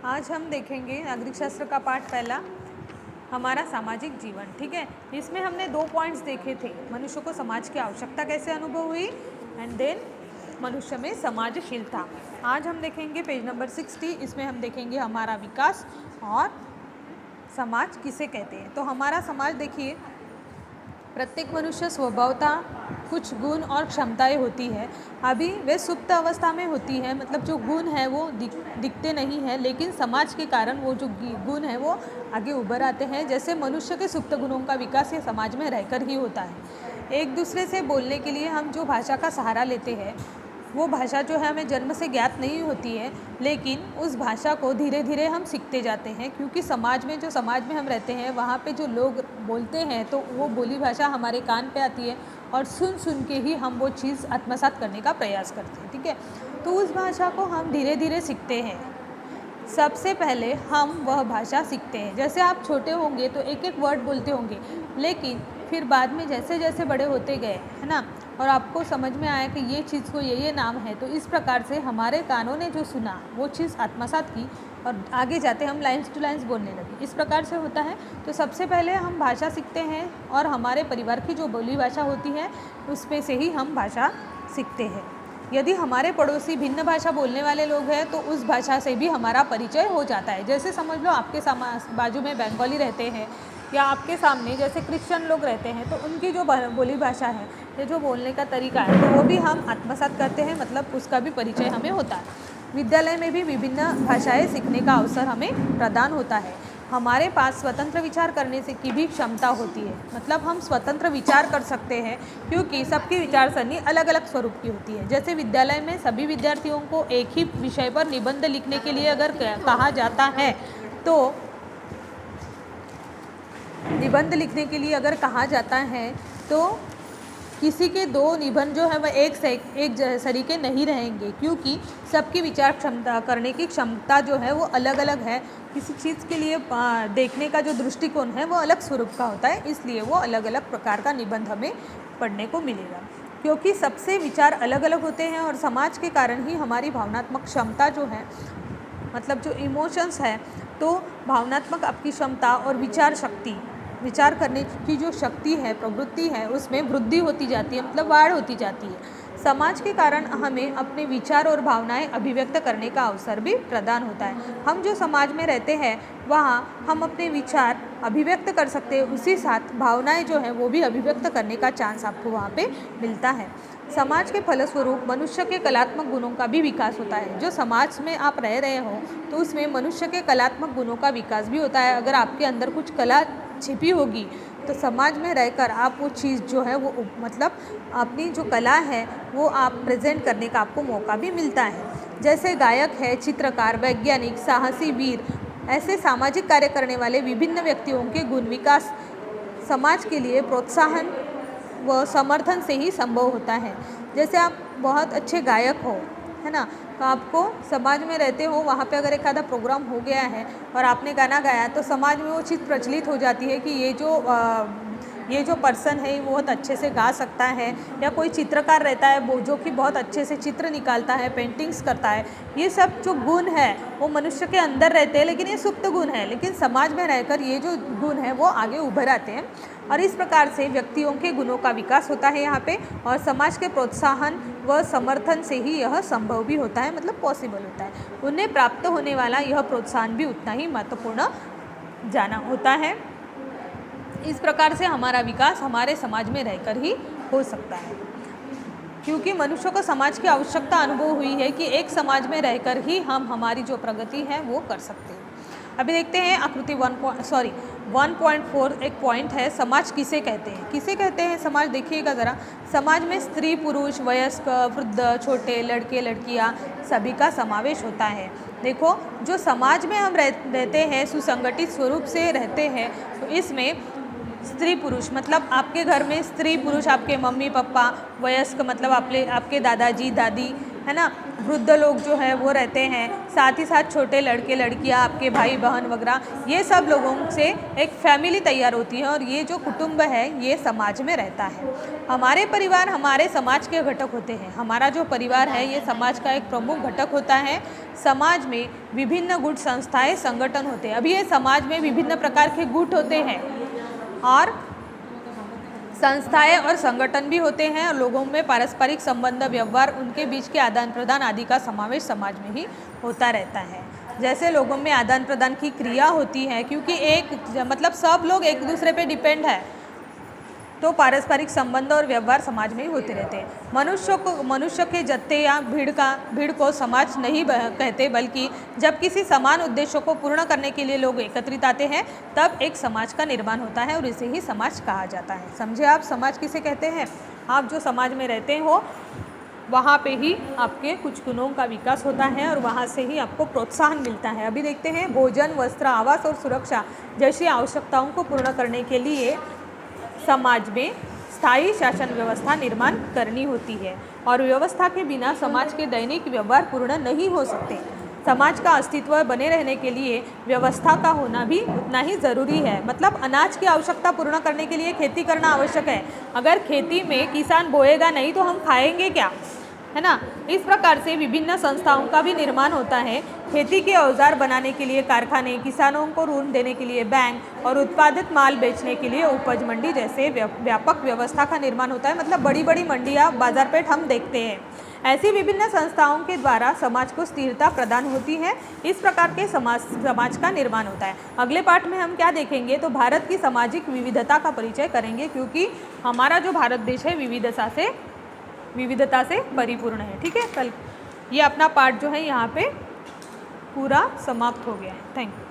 आज हम देखेंगे नागरिक शास्त्र का पाठ पहला, हमारा सामाजिक जीवन। ठीक है, इसमें हमने 2 पॉइंट्स देखे थे, मनुष्य को समाज की आवश्यकता कैसे अनुभव हुई एंड देन मनुष्य में समाजशीलता। आज हम देखेंगे पेज नंबर 60, इसमें हम देखेंगे हमारा विकास और समाज किसे कहते हैं। तो हमारा समाज देखिए, प्रत्येक मनुष्य स्वभावतः कुछ गुण और क्षमताएं होती है। अभी वे सुप्त अवस्था में होती है, मतलब जो गुण है वो दिखते नहीं है, लेकिन समाज के कारण वो जो गुण है वो आगे उभर आते हैं। जैसे मनुष्य के सुप्त गुणों का विकास ये समाज में रहकर ही होता है। एक दूसरे से बोलने के लिए हम जो भाषा का सहारा लेते हैं, वो भाषा जो है हमें जन्म से ज्ञात नहीं होती है, लेकिन उस भाषा को धीरे धीरे हम सीखते जाते हैं, क्योंकि समाज में हम रहते हैं वहाँ पे जो लोग बोलते हैं तो वो बोली भाषा हमारे कान पे आती है और सुन सुन के ही हम वो चीज़ आत्मसात करने का प्रयास करते हैं। ठीक है, तो उस भाषा को हम धीरे धीरे सीखते हैं। सबसे पहले हम वह भाषा सीखते हैं। जैसे आप छोटे होंगे तो एक एक वर्ड बोलते होंगे, लेकिन फिर बाद में जैसे जैसे बड़े होते गए, है ना, और आपको समझ में आया कि ये चीज़ को ये नाम है, तो इस प्रकार से हमारे कानों ने जो सुना वो चीज़ आत्मसात की और आगे जाते हम लाइन्स टू लाइन्स बोलने लगे। इस प्रकार से होता है। तो सबसे पहले हम भाषा सीखते हैं और हमारे परिवार की जो बोली भाषा होती है उसमें से ही हम भाषा सीखते हैं। यदि हमारे पड़ोसी भिन्न भाषा बोलने वाले लोग हैं तो उस भाषा से भी हमारा परिचय हो जाता है। जैसे समझ लो आपके बाजू में बंगाली रहते हैं या आपके सामने जैसे क्रिश्चियन लोग रहते हैं, तो उनकी जो बोली भाषा है या जो बोलने का तरीका है तो वो भी हम आत्मसात करते हैं, मतलब उसका भी परिचय हमें होता है। विद्यालय में भी विभिन्न भाषाएं सीखने का अवसर हमें प्रदान होता है। हमारे पास स्वतंत्र विचार करने से की भी क्षमता होती है, मतलब हम स्वतंत्र विचार कर सकते हैं, क्योंकि सबकी विचारसरणी अलग अलग स्वरूप की होती है। जैसे विद्यालय में सभी विद्यार्थियों को एक ही विषय पर निबंध लिखने के लिए अगर कहा जाता है तो किसी के 2 निबंध जो है वह एक सरीके नहीं रहेंगे, क्योंकि सबकी विचार क्षमता करने की क्षमता जो है वो अलग अलग है। किसी चीज़ के लिए देखने का जो दृष्टिकोण है वो अलग स्वरूप का होता है, इसलिए वो अलग अलग प्रकार का निबंध हमें पढ़ने को मिलेगा, क्योंकि सबसे विचार अलग अलग होते हैं। और समाज के कारण ही हमारी भावनात्मक क्षमता जो है, मतलब जो इमोशंस है, तो भावनात्मक आपकी क्षमता और विचार करने की जो शक्ति है, प्रवृत्ति है, उसमें वृद्धि होती जाती है, मतलब वाढ़ होती जाती है। समाज के कारण हमें अपने विचार और भावनाएं अभिव्यक्त करने का अवसर भी प्रदान होता है। हम जो समाज में रहते हैं वहाँ हम अपने विचार अभिव्यक्त कर सकते हैं, उसी साथ भावनाएं जो है वो भी अभिव्यक्त करने का चांस आपको वहाँ पे मिलता है। समाज के फलस्वरूप मनुष्य के कलात्मक गुणों का भी विकास होता है। जो समाज में आप रह रहे हो तो उसमें मनुष्य के कलात्मक गुणों का विकास भी होता है। अगर आपके अंदर कुछ कला छिपी होगी तो समाज में रहकर आप वो चीज़ जो है वो, मतलब अपनी जो कला है वो आप प्रेजेंट करने का आपको मौका भी मिलता है। जैसे गायक है, चित्रकार, वैज्ञानिक, साहसी वीर, ऐसे सामाजिक कार्य करने वाले विभिन्न व्यक्तियों के गुण विकास समाज के लिए प्रोत्साहन व समर्थन से ही संभव होता है। जैसे आप बहुत अच्छे गायक हो, है ना, तो आपको समाज में रहते हो, वहाँ पे अगर एक आधा प्रोग्राम हो गया है और आपने गाना गाया तो समाज में वो चीज़ प्रचलित हो जाती है कि ये जो पर्सन है वो बहुत अच्छे से गा सकता है। या कोई चित्रकार रहता है वो जो कि बहुत अच्छे से चित्र निकालता है, पेंटिंग्स करता है। ये सब जो गुण है वो मनुष्य के अंदर रहते हैं, लेकिन ये सुप्त गुण है, लेकिन समाज में रहकर ये जो गुण है वो आगे उभर आते हैं। और इस प्रकार से व्यक्तियों के गुणों का विकास होता है यहाँ पे, और समाज के प्रोत्साहन व समर्थन से ही यह संभव भी होता है, मतलब पॉसिबल होता है। उन्हें प्राप्त होने वाला यह प्रोत्साहन भी उतना ही महत्वपूर्ण जाना होता है। इस प्रकार से हमारा विकास हमारे समाज में रहकर ही हो सकता है, क्योंकि मनुष्य को समाज की आवश्यकता अनुभव हुई है कि एक समाज में रहकर ही हम हमारी जो प्रगति है वो कर सकते हैं। अभी देखते हैं आकृति 1.4 एक पॉइंट है, समाज किसे कहते हैं। किसे कहते हैं समाज, देखिएगा ज़रा। समाज में स्त्री, पुरुष, वयस्क, वृद्ध, छोटे, लड़के, लड़कियां सभी का समावेश होता है। देखो, जो समाज में हम रहते हैं, सुसंगठित स्वरूप से रहते हैं, तो इसमें स्त्री पुरुष मतलब आपके घर में स्त्री पुरुष, आपके मम्मी पापा, वयस्क मतलब आपके दादाजी दादी, है ना, वृद्ध लोग जो है वो रहते हैं, साथ ही साथ छोटे लड़के लड़कियां, आपके भाई बहन वगैरह, ये सब लोगों से एक फैमिली तैयार होती है और ये जो कुटुंब है ये समाज में रहता है। हमारे परिवार हमारे समाज के घटक होते हैं। हमारा जो परिवार है ये समाज का एक प्रमुख घटक होता है। समाज में विभिन्न गुट संस्थाएं संगठन होते हैं। अभी ये समाज में विभिन्न प्रकार के गुट होते हैं और संस्थाएं और संगठन भी होते हैं और लोगों में पारस्परिक संबंध, व्यवहार, उनके बीच के आदान प्रदान आदि का समावेश समाज में ही होता रहता है। जैसे लोगों में आदान प्रदान की क्रिया होती है, क्योंकि एक मतलब सब लोग एक दूसरे पे डिपेंड है, तो पारस्परिक संबंध और व्यवहार समाज में ही होते रहते हैं। मनुष्य के जत्थे या भीड़ को समाज नहीं कहते, बल्कि जब किसी समान उद्देश्यों को पूर्ण करने के लिए लोग एकत्रित आते हैं तब एक समाज का निर्माण होता है और इसे ही समाज कहा जाता है। समझे आप समाज किसे कहते हैं? आप जो समाज में रहते हो वहाँ पे ही आपके कुछ गुणों का विकास होता है और वहाँ से ही आपको प्रोत्साहन मिलता है। अभी देखते हैं, भोजन, वस्त्र, आवास और सुरक्षा जैसी आवश्यकताओं को पूर्ण करने के लिए समाज में स्थायी शासन व्यवस्था निर्माण करनी होती है और व्यवस्था के बिना समाज के दैनिक व्यवहार पूर्ण नहीं हो सकते। समाज का अस्तित्व बने रहने के लिए व्यवस्था का होना भी उतना ही ज़रूरी है। मतलब अनाज की आवश्यकता पूर्ण करने के लिए खेती करना आवश्यक है। अगर खेती में किसान बोएगा नहीं तो हम खाएंगे क्या, है ना। इस प्रकार से विभिन्न संस्थाओं का भी निर्माण होता है। खेती के औजार बनाने के लिए कारखाने, किसानों को ऋण देने के लिए बैंक और उत्पादित माल बेचने के लिए उपज मंडी जैसे व्यापक व्यवस्था का निर्माण होता है। मतलब बड़ी बड़ी मंडियाँ, बाजार पेठ हम देखते हैं। ऐसी विभिन्न संस्थाओं के द्वारा समाज को स्थिरता प्रदान होती है। इस प्रकार के समाज का निर्माण होता है। अगले पाठ में हम क्या देखेंगे, तो भारत की सामाजिक विविधता का परिचय करेंगे, क्योंकि हमारा जो भारत देश है विविधता से परिपूर्ण है। ठीक है, कल ये अपना पाठ जो है यहाँ पे पूरा समाप्त हो गया है। Thank you.